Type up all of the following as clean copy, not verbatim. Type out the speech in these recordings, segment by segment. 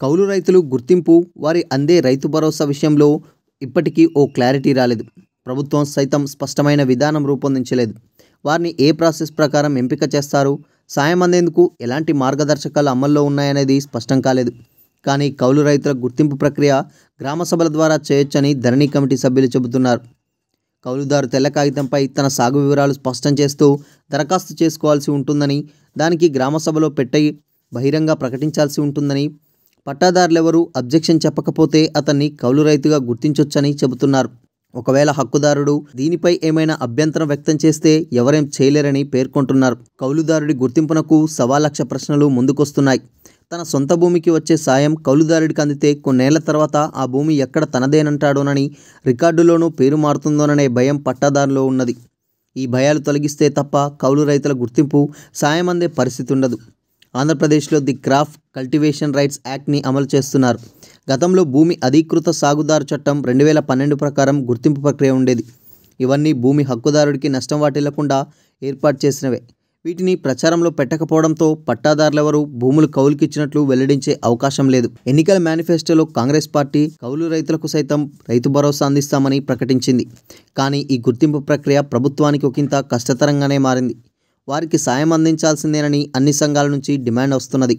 కౌలు రైతులు గుర్తింపు వారి అందే రైతు భరోసా విషయంలో ఇప్పటికీ ఓ క్లారిటీ రాలేదు. ప్రభుత్వం సైతం స్పష్టమైన విధానం రూపొందించలేదు. వారిని ఏ ప్రాసెస్ ప్రకారం ఎంపిక చేస్తారు, సాయం అందేందుకు ఎలాంటి మార్గదర్శకాలు అమల్లో ఉన్నాయనేది స్పష్టం కాలేదు. కానీ కౌలు రైతుల గుర్తింపు ప్రక్రియ గ్రామ సభల ద్వారా చేయొచ్చని ధరణి కమిటీ సభ్యులు చెబుతున్నారు. కౌలుదారు తెల్ల కాగితంపై తన సాగు వివరాలు స్పష్టం చేస్తూ దరఖాస్తు చేసుకోవాల్సి ఉంటుందని, దానికి గ్రామ సభలో పెట్టి బహిరంగ ప్రకటించాల్సి ఉంటుందని, పట్టాదారులెవరూ అబ్జెక్షన్ చెప్పకపోతే అతన్ని కౌలు రైతుగా గుర్తించొచ్చని చెబుతున్నారు. ఒకవేళ హక్కుదారుడు దీనిపై ఏమైనా అభ్యంతరం వ్యక్తం చేస్తే ఎవరేం చేయలేరని పేర్కొంటున్నారు. కౌలుదారుడి గుర్తింపునకు 1,00,000 ప్రశ్నలు ముందుకొస్తున్నాయి. తన సొంత భూమికి వచ్చే సాయం కౌలుదారుడికి అందితే కొన్నేళ్ల తర్వాత ఆ భూమి ఎక్కడ తనదేనంటాడోనని, రికార్డులోనూ పేరు మారుతుందోననే భయం పట్టాదారులో ఉన్నది. ఈ భయాలు తొలగిస్తే తప్ప కౌలు రైతుల గుర్తింపు, సాయం అందే పరిస్థితి ఉండదు. ఆంధ్రప్రదేశ్లో ది క్రాప్ కల్టివేషన్ రైట్స్ యాక్ట్ని అమలు చేస్తున్నారు. గతంలో భూమి అధీకృత సాగుదారు చట్టం 2012 ప్రకారం గుర్తింపు ప్రక్రియ ఉండేది. ఇవన్నీ భూమి హక్కుదారుడికి నష్టం వాటిల్లకుండా ఏర్పాటు చేసినవే. వీటిని ప్రచారంలో పెట్టకపోవడంతో పట్టాదారులెవరూ భూములు కౌలుకిచ్చినట్లు వెల్లడించే అవకాశం లేదు. ఎన్నికల మేనిఫెస్టోలో కాంగ్రెస్ పార్టీ కౌలు రైతులకు సైతం రైతు భరోసా అందిస్తామని ప్రకటించింది. కానీ ఈ గుర్తింపు ప్రక్రియ ప్రభుత్వానికి ఒకంత కష్టతరంగానే మారింది. వారికి సాయం అందించాల్సిందేనని అన్ని సంఘాల నుంచి డిమాండ్ వస్తున్నది.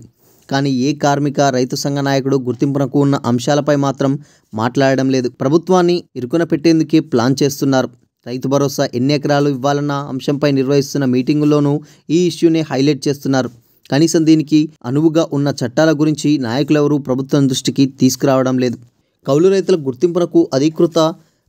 కానీ ఏ కార్మిక, రైతు సంఘ నాయకుడు గుర్తింపునకు ఉన్న అంశాలపై మాత్రం మాట్లాడడం లేదు. ప్రభుత్వాన్ని ఇరుకున పెట్టేందుకే ప్లాన్ చేస్తున్నారు. రైతు భరోసా ఎన్ని ఎకరాలు ఇవ్వాలన్న అంశంపై నిర్వహిస్తున్న మీటింగుల్లోనూ ఈ ఇష్యూనే హైలైట్ చేస్తున్నారు. కనీసం దీనికి అనువుగా ఉన్న చట్టాల గురించి నాయకులెవరూ ప్రభుత్వం దృష్టికి తీసుకురావడం లేదు. కౌలు రైతుల గుర్తింపునకు అధీకృత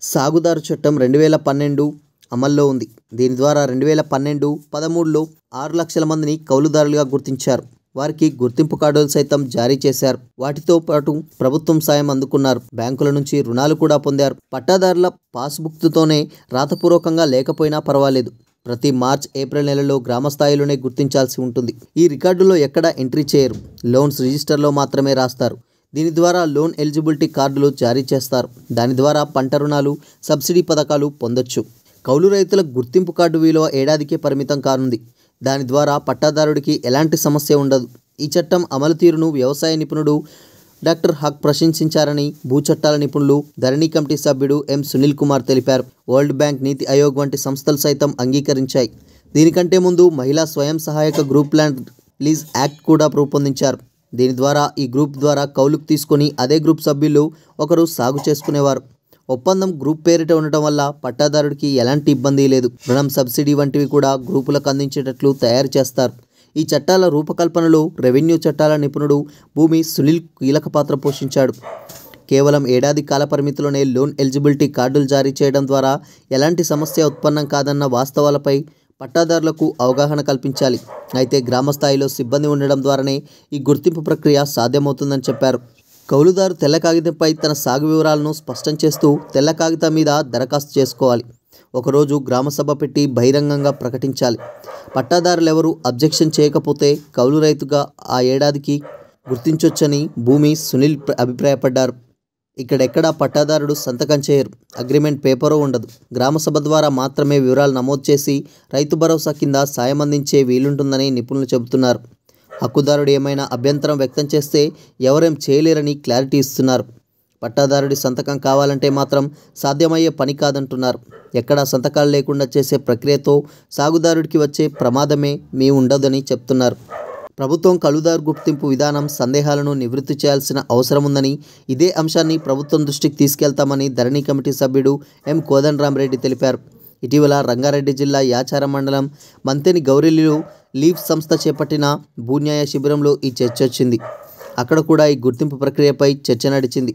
సాగుదారు చట్టం 2012 అమల్లో ఉంది. దీని ద్వారా 2012-13లో 6 లక్షల మందిని కౌలుదారులుగా గుర్తించారు. వారికి గుర్తింపు కార్డులు సైతం జారీ చేశారు. వాటితో పాటు ప్రభుత్వం సాయం అందుకున్నారు. బ్యాంకుల నుంచి రుణాలు కూడా పొందారు. పట్టాదారుల పాస్బుక్తోనే రాతపూర్వకంగా లేకపోయినా పర్వాలేదు. ప్రతి మార్చ్, ఏప్రిల్ నెలలో గ్రామ స్థాయిలోనే గుర్తించాల్సి ఉంటుంది. ఈ రికార్డులో ఎక్కడా ఎంట్రీ చేయరు. లోన్స్ రిజిస్టర్లో మాత్రమే రాస్తారు. దీని ద్వారా లోన్ ఎలిజిబిలిటీ కార్డులు జారీ చేస్తారు. దాని ద్వారా పంట రుణాలు, సబ్సిడీ పథకాలు పొందొచ్చు. కౌలు రైతుల గుర్తింపు కార్డు విలువ ఏడాదికే పరిమితం కానుంది. దాని ద్వారా పట్టాదారుడికి ఎలాంటి సమస్య ఉండదు. ఈ చట్టం అమలు తీరును వ్యవసాయ నిపుణుడు డాక్టర్ హక్ ప్రశంసించారని భూ చట్టాల నిపుణులు, ధరణి కమిటీ సభ్యుడు ఎం. సునీల్ కుమార్ తెలిపారు. వరల్డ్ బ్యాంక్, నీతి ఆయోగ్ వంటి సంస్థలు సైతం అంగీకరించాయి. దీనికంటే ముందు మహిళా స్వయం సహాయక గ్రూప్ ల్యాండ్ లీజ్ యాక్ట్ కూడా రూపొందించారు. దీని ద్వారా ఈ గ్రూప్ ద్వారా కౌలుకు తీసుకొని అదే గ్రూప్ సభ్యులు ఒకరు సాగు చేసుకునేవారు. ఒప్పందం గ్రూప్ పేరిట ఉండటం వల్ల పట్టాదారుడికి ఎలాంటి ఇబ్బంది లేదు. రుణం, సబ్సిడీ వంటివి కూడా గ్రూపులకు అందించేటట్లు తయారు చేస్తారు. ఈ చట్టాల రూపకల్పనలో రెవెన్యూ చట్టాల నిపుణుడు భూమి సునీల్ కీలక పాత్ర పోషించాడు. కేవలం ఏడాది కాల పరిమితిలోనే లోన్ ఎలిజిబిలిటీ కార్డులు జారీ చేయడం ద్వారా ఎలాంటి సమస్య ఉత్పన్నం కాదన్న వాస్తవాలపై పట్టాదారులకు అవగాహన కల్పించాలి. అయితే గ్రామ స్థాయిలో సిబ్బంది ఉండడం ద్వారానే ఈ గుర్తింపు ప్రక్రియ సాధ్యమవుతుందని చెప్పారు. కౌలుదారు తెల్ల కాగితంపై తన సాగు వివరాలను స్పష్టం చేస్తూ తెల్ల కాగితం మీద దరఖాస్తు చేసుకోవాలి. ఒకరోజు గ్రామసభ పెట్టి బహిరంగంగా ప్రకటించాలి. పట్టాదారులెవరూ అబ్జెక్షన్ చేయకపోతే కౌలు రైతుగా ఆ ఏడాదికి గుర్తించొచ్చని భూమి సునీల్ అభిప్రాయపడ్డారు. ఇక్కడెక్కడా పట్టాదారుడు సంతకం చేయరు. అగ్రిమెంట్ పేపరో ఉండదు. గ్రామసభ ద్వారా మాత్రమే వివరాలు నమోదు చేసి రైతు భరోసా కింద సాయం అందించే వీలుంటుందని నిపుణులు చెబుతున్నారు. హక్కుదారుడు ఏమైనా అభ్యంతరం వ్యక్తం చేస్తే ఎవరేం చేయలేరని క్లారిటీ ఇస్తున్నారు. పట్టాదారుడి సంతకం కావాలంటే మాత్రం సాధ్యమయ్యే పని కాదంటున్నారు. ఎక్కడా సంతకాలు లేకుండా చేసే ప్రక్రియతో సాగుదారుడికి వచ్చే ప్రమాదమే ఉండదని చెప్తున్నారు. ప్రభుత్వం కౌలుదారు గుర్తింపు విధానం సందేహాలను నివృత్తి చేయాల్సిన అవసరం ఉందని, ఇదే అంశాన్ని ప్రభుత్వం దృష్టికి తీసుకెళ్తామని ధరణి కమిటీ సభ్యుడు ఎం. కోదండరామిరెడ్డి తెలిపారు. ఇటీవల రంగారెడ్డి జిల్లా యాచారం మండలం మంతెని గౌరెల్లిలో లీవ్ సంస్థ చేపట్టిన భూన్యాయ శిబిరంలో ఈ చర్చ వచ్చింది. అక్కడ కూడా ఈ గుర్తింపు ప్రక్రియపై చర్చ నడిచింది.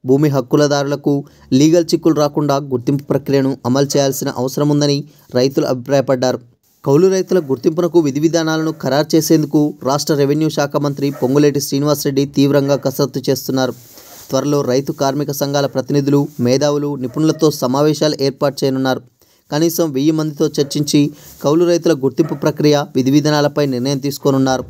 భూమి హక్కులదారులకు లీగల్ చిక్కులు రాకుండా గుర్తింపు ప్రక్రియను అమలు చేయాల్సిన అవసరం ఉందని రైతులు అభిప్రాయపడ్డారు. కౌలు రైతుల గుర్తింపునకు విధి విధానాలను ఖరారు చేసేందుకు రాష్ట్ర రెవెన్యూ శాఖ మంత్రి పొంగులేటి శ్రీనివాసరెడ్డి తీవ్రంగా కసరత్తు చేస్తున్నారు. త్వరలో రైతు కార్మిక సంఘాల ప్రతినిధులు, మేధావులు, నిపుణులతో సమావేశాలు ఏర్పాటు చేయనున్నారు. కనీసం 1000 మందితో చర్చించి కౌలు రైతుల గుర్తింపు ప్రక్రియ, విధి విధానాలపై నిర్ణయం తీసుకోనున్నారు.